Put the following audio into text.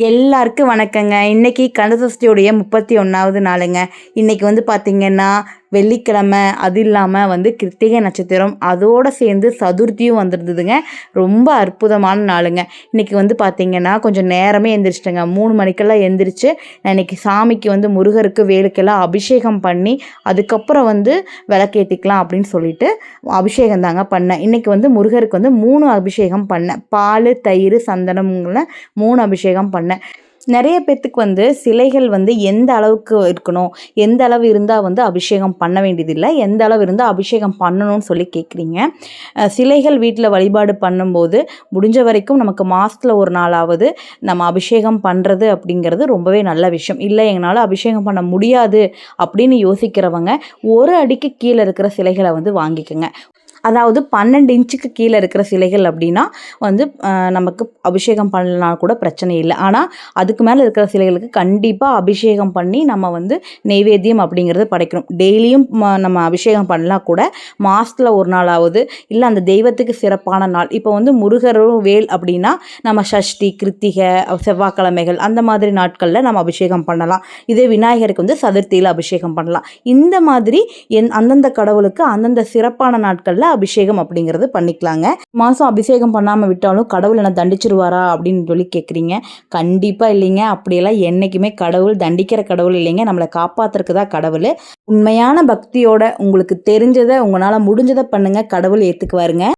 எல்லாருக்கும் வணக்கங்க. இன்னைக்கு கந்தசஷ்டியோடைய 31வது நாளுங்க. இன்னைக்கு வந்து பார்த்திங்கன்னா வெள்ளிக்கிழமை, அது இல்லாமல் கிருத்திகை நட்சத்திரம், அதோடு சேர்ந்து சதுர்த்தியும் வந்துருந்ததுங்க. ரொம்ப அற்புதமான நாளுங்க. இன்றைக்கி பார்த்திங்கன்னா கொஞ்சம் நேரமே எந்திரிச்சிட்டேங்க. 3 மணிக்கெல்லாம் எந்திரிச்சு நான் இன்றைக்கி சாமிக்கு முருகருக்கு வேலுக்கெல்லாம் அபிஷேகம் பண்ணி அதுக்கப்புறம் விளக்கேற்றிக்கலாம் அப்படின்னு சொல்லிட்டு அபிஷேகம் தாங்க பண்ணேன். இன்றைக்கி முருகருக்கு 3 அபிஷேகம் பண்ணேன். பால், தயிர், சந்தனம்ல 3 அபிஷேகம் பண்ணேன். நிறைய பேர்த்துக்கு சிலைகள் எந்த அளவுக்கு இருக்கணும், எந்த அளவு இருந்தால் அபிஷேகம் பண்ண வேண்டியதில்லை, எந்த அளவு இருந்தால் அபிஷேகம் பண்ணணும்னு சொல்லி கேட்குறீங்க. சிலைகள் வீட்டில் வழிபாடு பண்ணும்போது முடிஞ்ச வரைக்கும் நமக்கு மாதத்தில் ஒரு நாளாவது நம்ம அபிஷேகம் பண்ணுறது அப்படிங்கிறது ரொம்பவே நல்ல விஷயம். இல்லை எங்களால் அபிஷேகம் பண்ண முடியாது அப்படின்னு யோசிக்கிறவங்க ஒரு அடிக்கு கீழே இருக்கிற சிலைகளை வாங்கிக்கோங்க. அதாவது 12 இன்ச்சுக்கு கீழே இருக்கிற சிலைகள் அப்படின்னா நமக்கு அபிஷேகம் பண்ணலாம் கூட பிரச்சனை இல்லை. ஆனால் அதுக்கு மேலே இருக்கிற சிலைகளுக்கு கண்டிப்பாக அபிஷேகம் பண்ணி நம்ம நெய்வேத்தியம் அப்படிங்கிறது படைக்கணும். டெய்லியும் நம்ம அபிஷேகம் பண்ணலாம் கூட மாதத்தில் ஒரு நாளாவது, இல்லை அந்த தெய்வத்துக்கு சிறப்பான நாள். இப்போ முருகரும் வேல் அப்படின்னா நம்ம சஷ்டி, கிருத்திகை, செவ்வாய்க்கிழமைகள் அந்த மாதிரி நாட்களில் நம்ம அபிஷேகம் பண்ணலாம். இதே விநாயகருக்கு சதுர்த்தியில் அபிஷேகம் பண்ணலாம். இந்த மாதிரி அந்தந்த கடவுளுக்கு அந்தந்த சிறப்பான நாட்களில் அபிஷேகம் அப்படிங்கிறது பண்ணிக்கலாங்க. மாதம் அபிஷேகம் பண்ணாமல் விட்டாலும் கடவுள் என்ன தண்டிச்சிருவாரா அப்படின்னு சொல்லி கேட்குறீங்க. கண்டிப்பாக இல்லைங்க. அப்படியெல்லாம் என்றைக்குமே கடவுள் தண்டிக்கிற கடவுள் இல்லைங்க. நம்மளை காப்பாற்றுறதுக்கு தான் கடவுள். உண்மையான பக்தியோட உங்களுக்கு தெரிஞ்சதை உங்களால் முடிஞ்சதை பண்ணுங்கள், கடவுள் ஏற்றுக்குவாருங்க.